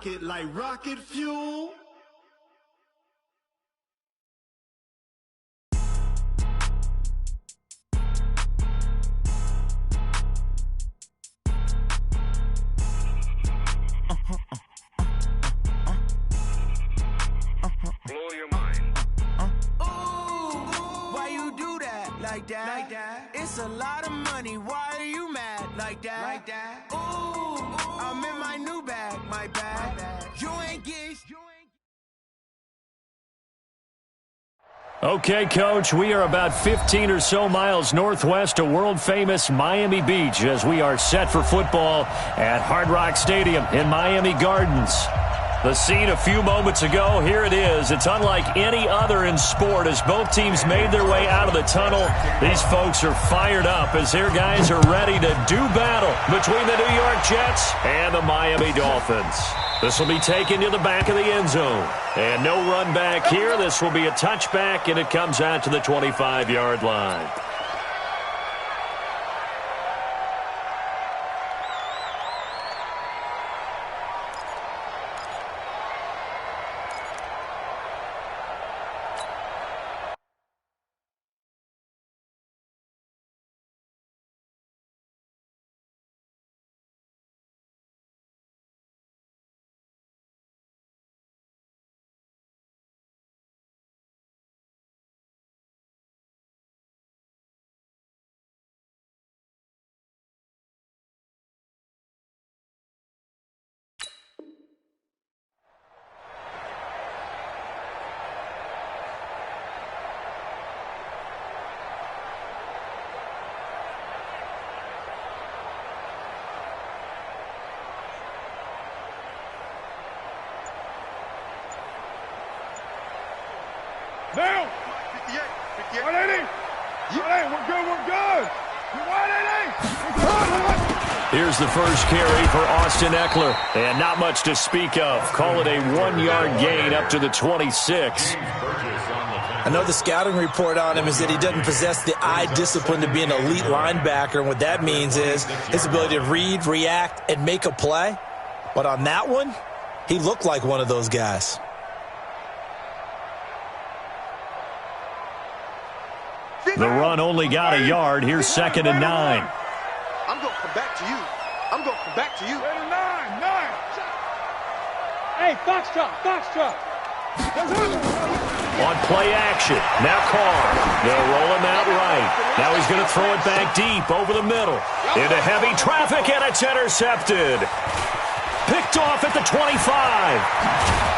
rocket like rocket fuel. Blow your mind. Why you do that like that? Like that? It's a lot of money. Why are you mad like that? Like that? Ooh, I'm in my new bag, my bag. You ain't get. Okay, Coach, we are about 15 or so miles northwest of world-famous Miami Beach as we are set for football at Hard Rock Stadium in Miami Gardens. The scene a few moments ago, here it is. It's unlike any other in sport as both teams made their way out of the tunnel. These folks are fired up as their guys are ready to do battle between the New York Jets and the Miami Dolphins. This will be taken to the back of the end zone. And no run back here. This will be a touchback, and it comes out to the 25-yard line. Now! 58. 180. 180. We're good. We're good. 180. Here's the first carry for Austin Eckler. And not much to speak of. Call it a 1-yard gain up to the 26. I know the scouting report on him is that he doesn't possess the eye discipline to be an elite linebacker. And what that means is his ability to read, react, and make a play. But on that one, he looked like one of those guys. The run only got a yard. Here's 2nd and 9. I'm going to come back to you. I'm going to come back to you. 9. Hey, Foxtrot. On play action. Now Carr. They'll roll him out right. Now he's going to throw it back deep over the middle. Into heavy traffic, and it's intercepted. Picked off at the 25.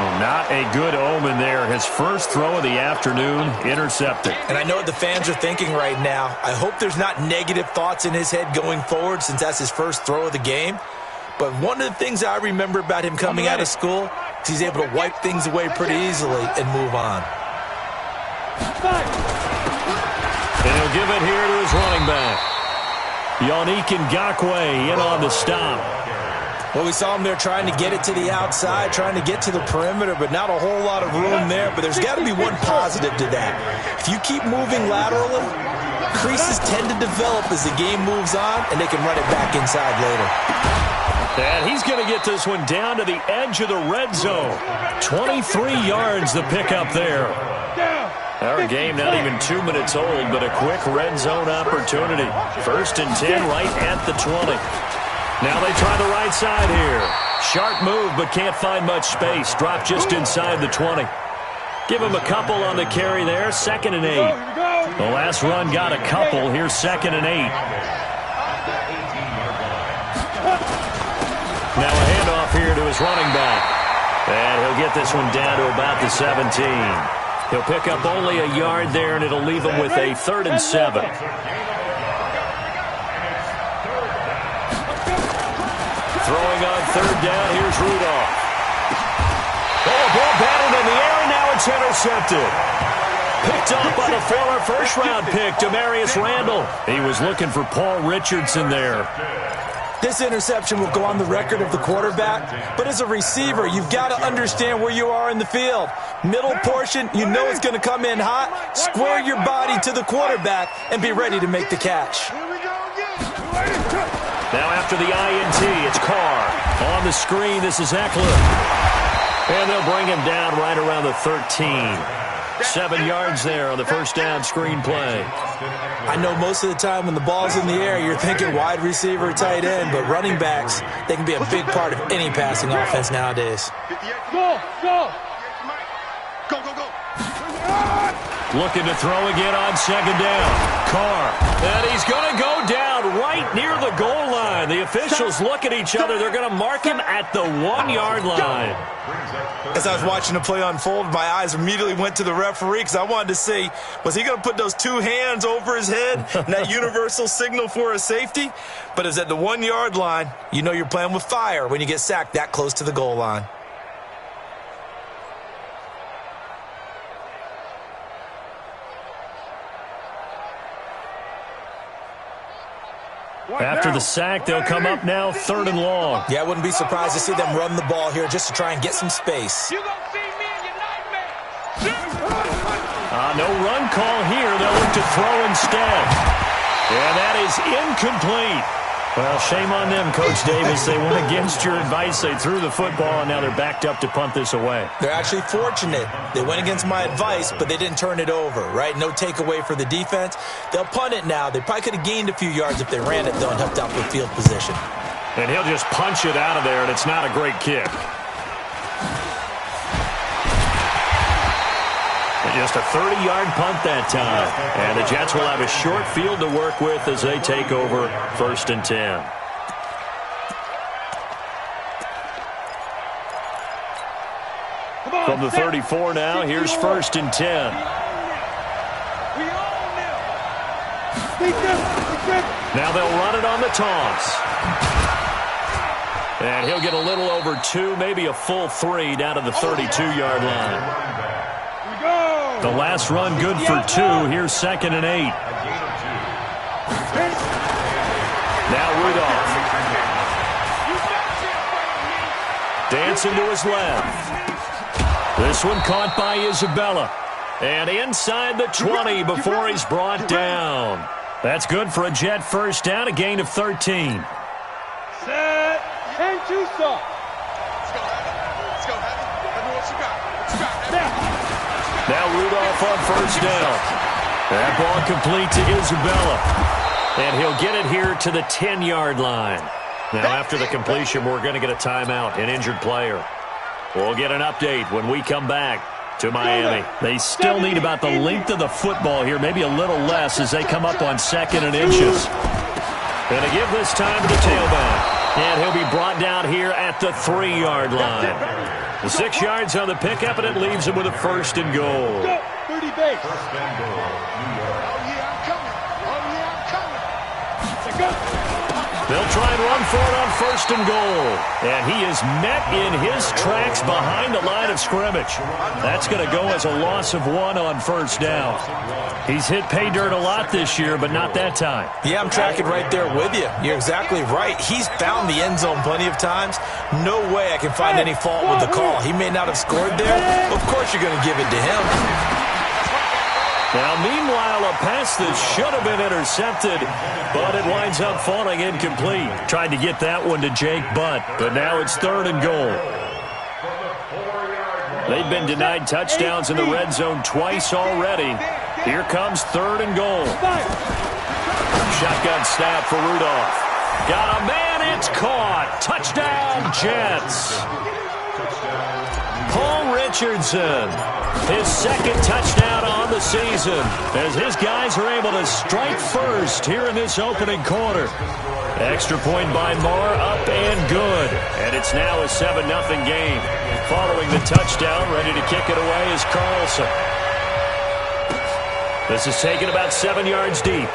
Oh, not a good omen there. His first throw of the afternoon, intercepted. And I know what the fans are thinking right now. I hope there's not negative thoughts in his head going forward since that's his first throw of the game. But one of the things I remember about him coming out of school is he's able to wipe things away pretty easily and move on. And he'll give it here to his running back. Yannick Ngakoue in on the stop. Well, we saw him there trying to get it to the outside, trying to get to the perimeter, but not a whole lot of room there. But there's got to be one positive to that. If you keep moving laterally, creases tend to develop as the game moves on, and they can run it back inside later. And he's going to get this one down to the edge of the red zone. 23 yards the pickup there. Our game not even 2 minutes old, but a quick red zone opportunity. 1st and 10 right at the 20. Now they try the right side here. Sharp move, but can't find much space. Drop just inside the 20. Give him a couple on the carry there. 2nd and 8. The last run got a couple. Here's 2nd and 8. Now a handoff here to his running back. And he'll get this one down to about the 17. He'll pick up only a yard there, and it'll leave him with a 3rd and 7. Throwing on 3rd down, here's Rudolph. Oh, ball batted in the air, and now it's intercepted. Picked up by the former first-round pick, Demarius Randall. He was looking for Paul Richardson there. This interception will go on the record of the quarterback, but as a receiver, you've got to understand where you are in the field. Middle portion, you know it's going to come in hot. Square your body to the quarterback and be ready to make the catch. Here we go again. Now after the INT, it's Carr. On the screen, this is Eckler. And they'll bring him down right around the 13. 7 yards there on the first down screen play. I know most of the time when the ball's in the air, you're thinking wide receiver, tight end, but running backs, they can be a big part of any passing offense nowadays. Go, go. Go, go, go. Looking to throw again on second down. Carr. And he's going to go down right near the goal line. The officials look at each other. They're going to mark him at the 1-yard line. As I was watching the play unfold, my eyes immediately went to the referee because I wanted to see, was he going to put those 2 hands over his head and that universal signal for a safety? But it's at the 1-yard line. You know you're playing with fire when you get sacked that close to the goal line. After the sack, they'll come up now 3rd and long. Yeah, I wouldn't be surprised to see them run the ball here just to try and get some space. You gonna see me in your nightmare. No run call here. They'll look to throw instead. And that is incomplete. Well, shame on them, Coach Davis. They went against your advice. They threw the football, and now they're backed up to punt this away. They're actually fortunate. They went against my advice, but they didn't turn it over, right? No takeaway for the defense. They'll punt it now. They probably could have gained a few yards if they ran it, though, and helped out with field position. And he'll just punch it out of there, and it's not a great kick. Just a 30-yard punt that time. And the Jets will have a short field to work with as they take over 1st and 10. From the 34 now, here's 1st and 10. Now they'll run it on the toss. And he'll get a little over 2, maybe a full 3 down to the 32-yard line. The last run good for 2. Here's 2nd and 8. Now Rudolph. Dancing to his left. This one caught by Isabella. And inside the 20 before he's brought down. That's good for a Jet first down, a gain of 13. Set. And two stop. Let's go, Heavy. Let's go, Heavy. Heavy, what you got? What you got, Heavy? Now Rudolph on first down. That ball complete to Isabella. And he'll get it here to the 10-yard line. Now after the completion, we're going to get a timeout, an injured player. We'll get an update when we come back to Miami. They still need about the length of the football here, maybe a little less as they come up on 2nd and inches. Going to give this time to the tailback. And he'll be brought down here at the 3-yard line. The 6 yards on the pickup, and it leaves him with a 1st and goal. 30 base. Oh, yeah, I'm coming. Oh, yeah, I'm coming. They'll try and run for it on 1st and goal. And he is met in his tracks behind the line of scrimmage. That's going to go as a loss of 1 on 1st down. He's hit pay dirt a lot this year, but not that time. Yeah, I'm tracking right there with you. You're exactly right. He's found the end zone plenty of times. No way I can find any fault with the call. He may not have scored there. Of course you're going to give it to him. Now, meanwhile, a pass that should have been intercepted, but it winds up falling incomplete. Tried to get that one to Jake Butt, but now it's 3rd and goal. They've been denied touchdowns in the red zone twice already. Here comes 3rd and goal. Shotgun snap for Rudolph. Got a man, it's caught. Touchdown, Jets. Paul Richardson, his 2nd touchdown on the season, as his guys are able to strike first here in this opening quarter. Extra point by Marr, up and good. And it's now a 7-0 game. Following the touchdown, ready to kick it away is Carlson. This is taken about 7 yards deep.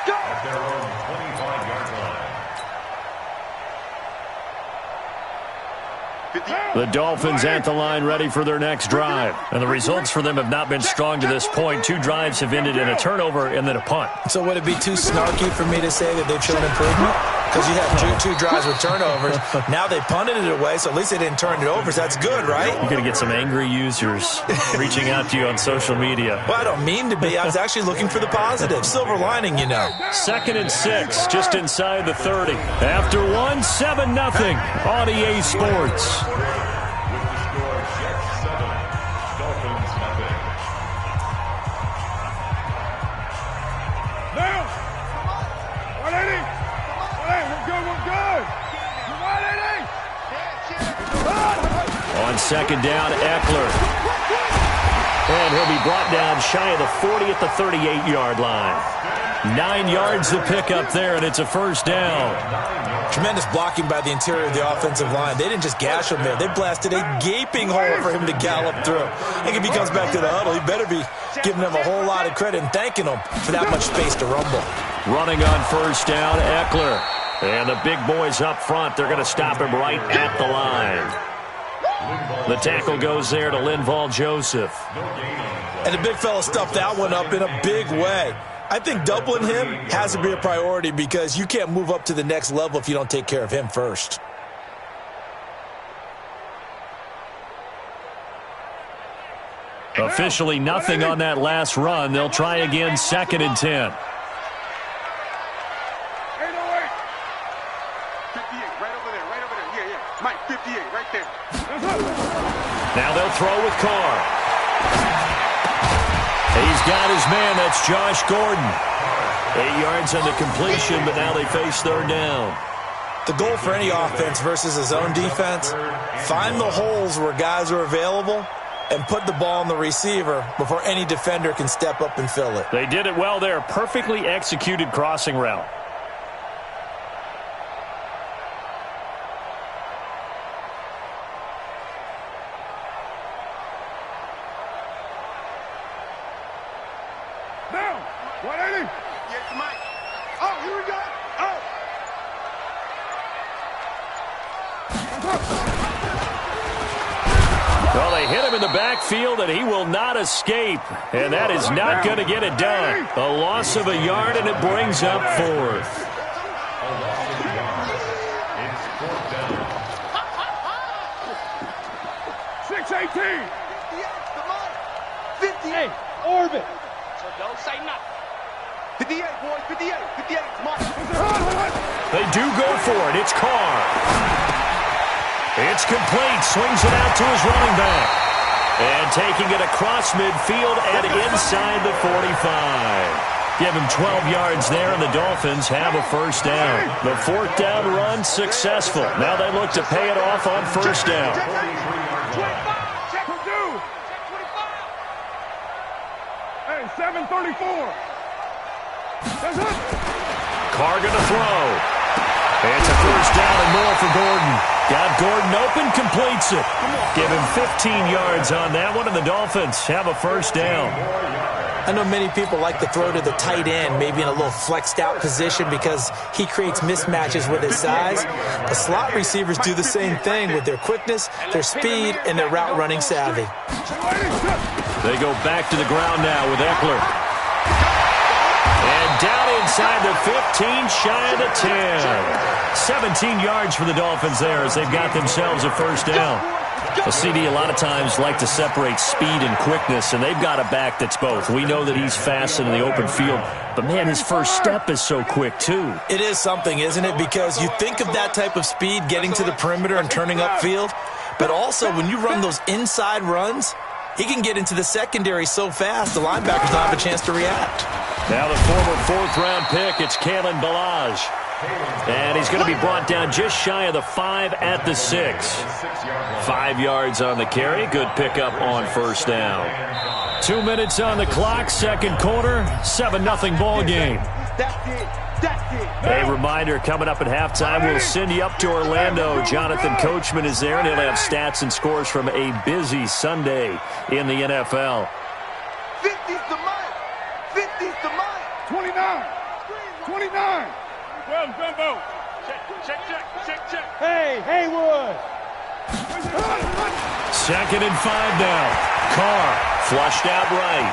At their own 25-yard line. 50. The Dolphins at the line ready for their next drive. And the results for them have not been strong to this point. 2 drives have ended in a turnover and then a punt. So would it be too snarky for me to say that they've shown improvement? Because you had two drives with turnovers. Now they punted it away, so at least they didn't turn it over. So that's good, right? You're going to get some angry users reaching out to you on social media. Well, I don't mean to be. I was actually looking for the positive. Silver lining, you know. 2nd and 6, just inside the 30. After 1, 7-0 on EA Sports. On 2nd down, Eckler. And he'll be brought down shy of the 40 at the 38-yard line. 9 yards to pick up there, and it's a 1st down. Tremendous blocking by the interior of the offensive line. They didn't just gash him there. They blasted a gaping hole for him to gallop through. I think if he comes back to the huddle, he better be giving them a whole lot of credit and thanking them for that much space to rumble. Running on 1st down, Eckler. And the big boys up front, they're going to stop him right at the line. The tackle goes there to Linval Joseph. And the big fella stuffed that one up in a big way. I think doubling him has to be a priority because you can't move up to the next level if you don't take care of him first. Officially nothing on that last run. They'll try again, 2nd and 10. 58, right over there. Yeah. Mike, 58, right there. Now they'll throw with Carr. He's got his man. That's Josh Gordon. 8 yards on the completion, but now they face 3rd down. The goal for any offense versus his own defense, find the holes where guys are available and put the ball on the receiver before any defender can step up and fill it. They did it well there. Perfectly executed crossing route. Down. 180. Yes, Mike. Oh, here we go. Well, they hit him in the backfield, and he will not escape. And that is not going to get it done. A loss of a yard, and it brings up 4th. Orbit. So don't say nothing. 58, boys, 58, 58. They do go for it. It's Carr. It's complete. Swings it out to his running back. And taking it across midfield and inside the 45. Give him 12 yards there, and the Dolphins have a 1st down. The 4th down run successful. Now they look to pay it off on 1st down. Hey, 734. Carr going to throw. It's a 1st down and more for Gordon. Got Gordon open, completes it. Give him 15 yards on that one, and the Dolphins have a 1st down. I know many people like to throw to the tight end, maybe in a little flexed out position because he creates mismatches with his size. The slot receivers do the same thing with their quickness, their speed, and their route running savvy. They go back to the ground now with Eckler. And down inside the 15, shy of the 10. 17 yards for the Dolphins there as they've got themselves a 1st down. A CD a lot of times like to separate speed and quickness, and they've got a back that's both. We know that he's fast in the open field, but, man, his first step is so quick, too. It is something, isn't it? Because you think of that type of speed getting to the perimeter and turning upfield, but also when you run those inside runs, he can get into the secondary so fast the linebackers don't have a chance to react. Now the former 4th-round pick, it's Kalen Ballage. And he's going to be brought down just shy of the 5 at the 6. 5 yards on the carry. Good pickup on 1st down. 2 minutes on the clock, 2nd quarter, 7-0 ball game. A reminder, coming up at halftime, we'll send you up to Orlando. Jonathan Coachman is there, and he'll have stats and scores from a busy Sunday in the NFL. 50's the mic. 50's the mic. 29. 29. 12 Jumbo. Check. Hey, Haywood. 2nd and 5 now. Carr flushed out right.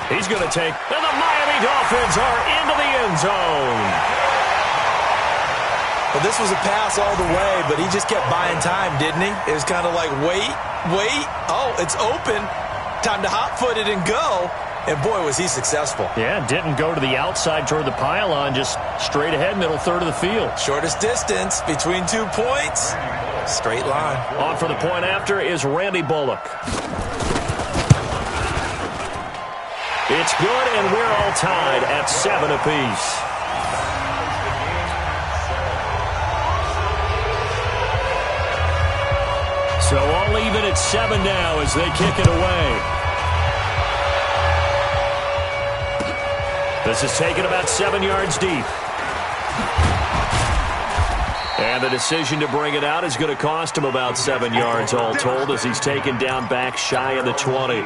He's going to take, and the Miami Dolphins are into the end zone. Well, this was a pass all the way, but he just kept buying time, didn't he? It was kind of like, wait. Oh, it's open. Time to hot-foot it and go. And, boy, was he successful. Yeah, didn't go to the outside toward the pylon, just straight ahead, middle third of the field. Shortest distance between 2 points. Straight line. On for the point after is Randy Bullock. It's good, and we're all tied at 7 apiece. So all even at 7 now as they kick it away. This is taken about 7 yards deep. And the decision to bring it out is going to cost him about 7 yards all told as he's taken down back shy of the 20.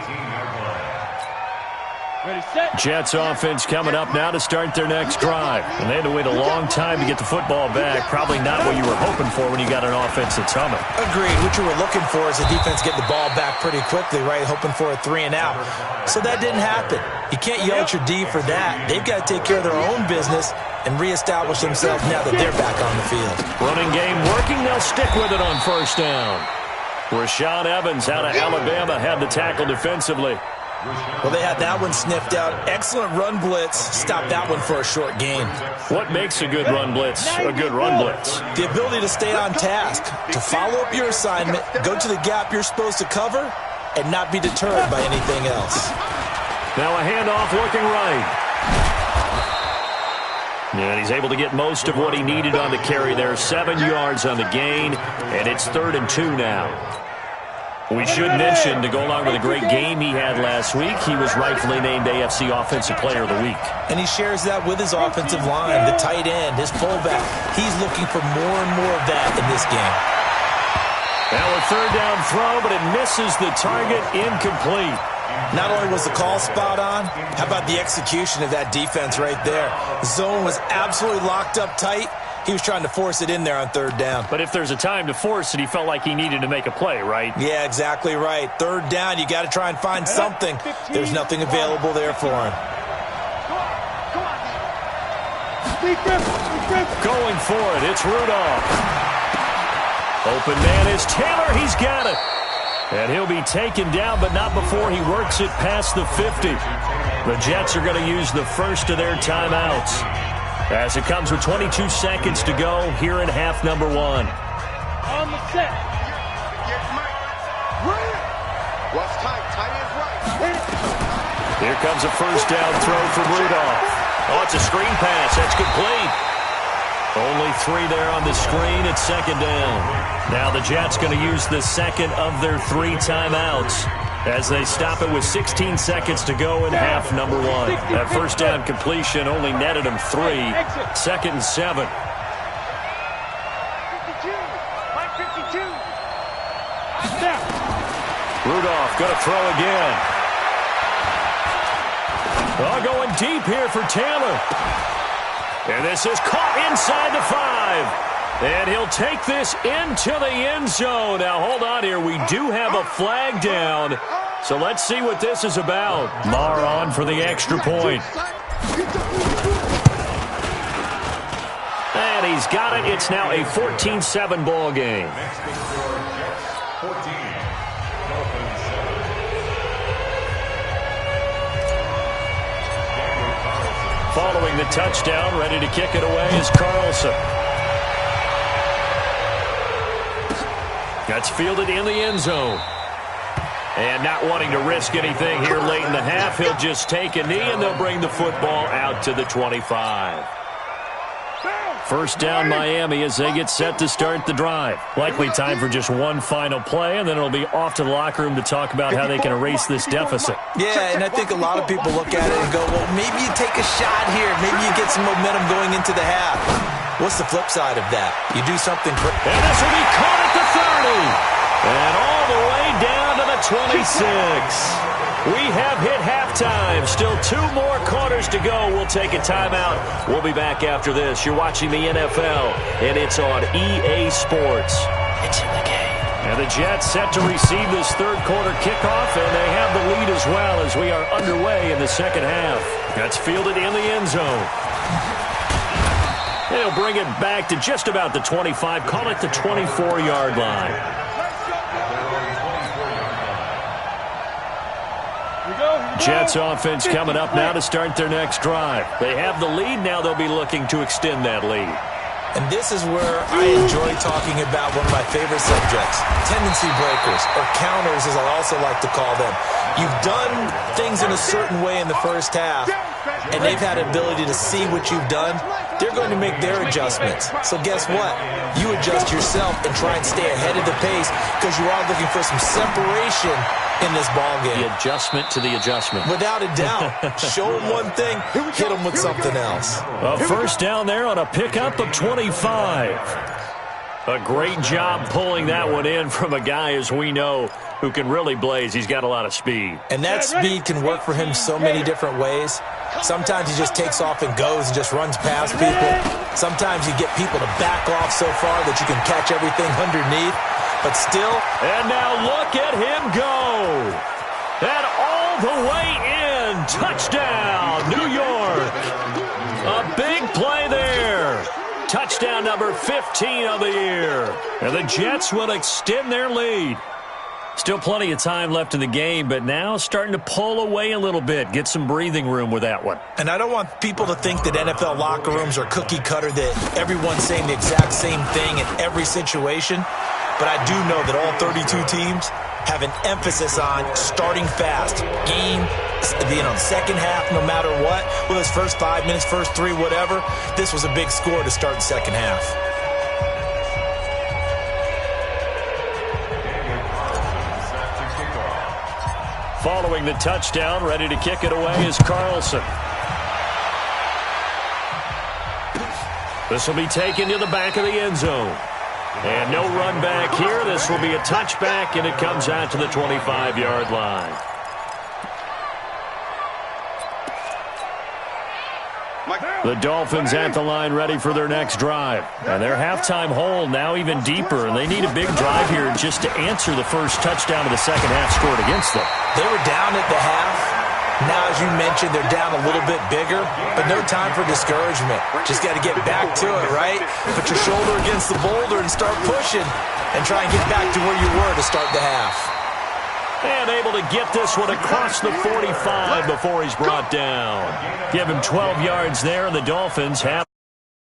Jets offense coming up now to start their next drive. And they had to wait a long time to get the football back. Probably not what you were hoping for when you got an offense that's humming. Agreed. What you were looking for is the defense getting the ball back pretty quickly, right? Hoping for a 3 and out. So that didn't happen. You can't yell at your D for that. They've got to take care of their own business and reestablish themselves now that they're back on the field. Running game working. They'll stick with it on 1st down. Rashaan Evans out of Alabama had the tackle defensively. Well, they had that one sniffed out. Excellent run blitz. Stopped that one for a short gain. What makes a good run blitz a good run blitz? The ability to stay on task, to follow up your assignment, go to the gap you're supposed to cover, and not be deterred by anything else. Now a handoff looking right. And he's able to get most of what he needed on the carry there. 7 yards on the gain, and it's 3rd and 2 now. We should mention, to go along with a great game he had last week, he was rightfully named AFC Offensive Player of the Week. And he shares that with his offensive line, the tight end, his fullback. He's looking for more and more of that in this game. Now a 3rd down throw, but it misses the target, incomplete. Not only was the call spot on, how about the execution of that defense right there? The zone was absolutely locked up tight. He was trying to force it in there on 3rd down. But if there's a time to force it, he felt like he needed to make a play, right? Yeah, exactly right. 3rd down, you got to try and find something. There's nothing available there for him. Going for it, it's Rudolph. Open man is Taylor, he's got it. And he'll be taken down, but not before he works it past the 50. The Jets are going to use the first of their timeouts, as it comes with 22 seconds to go here in half number 1. On the set. What's tight? Tight is right. Here comes a 1st down throw from Rudolph. Oh, it's a screen pass. That's complete. Only 3 there on the screen at 2nd down. Now the Jets going to use the 2nd of their 3 timeouts as they stop it with 16 seconds to go in half number 1. That 1st down completion only netted him 3. 2nd and 7. 52. Rudolph going to throw again. Oh, going deep here for Taylor. And this is caught inside the 5. And he'll take this into the end zone. Now, hold on here. We do have a flag down. So let's see what this is about. Maher on for the extra point. And he's got it. It's now a 14-7 ball game. Following the touchdown, ready to kick it away is Carlson. That's fielded in the end zone. And not wanting to risk anything here late in the half, he'll just take a knee and they'll bring the football out to the 25. 1st down Miami as they get set to start the drive. Likely time for just one final play, and then it'll be off to the locker room to talk about how they can erase this deficit. Yeah, and I think a lot of people look at it and go, well, maybe you take a shot here. Maybe you get some momentum going into the half. What's the flip side of that? You do something. And this will be caught at the 30. And all the way down to the 26. We have hit halftime. Still 2 more quarters to go. We'll take a timeout. We'll be back after this. You're watching the NFL, and it's on EA Sports. It's in the game. And the Jets set to receive this third quarter kickoff, and they have the lead as well as we are underway in the second half. That's fielded in the end zone. They'll bring it back to just about the 25, call it the 24-yard line. Jets offense coming up now to start their next drive. They have the lead. Now they'll be looking to extend that lead. And this is where I enjoy talking about one of my favorite subjects, tendency breakers, or counters as I also like to call them. You've done things in a certain way in the first half, and they've had ability to see what you've done. They're going to make their adjustments. So guess what? You adjust yourself and try and stay ahead of the pace because you are looking for some separation in this ballgame. The adjustment to the adjustment. Without a doubt. Show them one thing, hit them with something else. A first down there on a pickup of 25. A great job pulling that one in from a guy, as we know, who can really blaze. He's got a lot of speed. And that speed can work for him so many different ways. Sometimes he just takes off and goes and just runs past people. Sometimes you get people to back off so far that you can catch everything underneath. But still. And now look at him go. And all the way in. Touchdown, New York. A big play there. Touchdown number 15 of the year. And the Jets will extend their lead. Still plenty of time left in the game, but now starting to pull away a little bit. Get some breathing room with that one. And I don't want people to think that NFL locker rooms are cookie cutter, that everyone's saying the exact same thing in every situation. But I do know that all 32 teams have an emphasis on starting fast. Game, second half, no matter what. Whether it's first 5 minutes, first 3, whatever. This was a big score to start the second half. Following the touchdown, ready to kick it away is Carlson. This will be taken to the back of the end zone. And no run back here. This will be a touchback, and it comes out to the 25-yard line. The Dolphins at the line ready for their next drive. And their halftime hole now even deeper, and they need a big drive here just to answer the first touchdown of the second half scored against them. They were down at the half. Now, as you mentioned, they're down a little bit bigger, but no time for discouragement. Just got to get back to it, right? Put your shoulder against the boulder and start pushing and try and get back to where you were to start the half. And able to get this one across the 45 before he's brought down. Give him 12 yards there, and the Dolphins have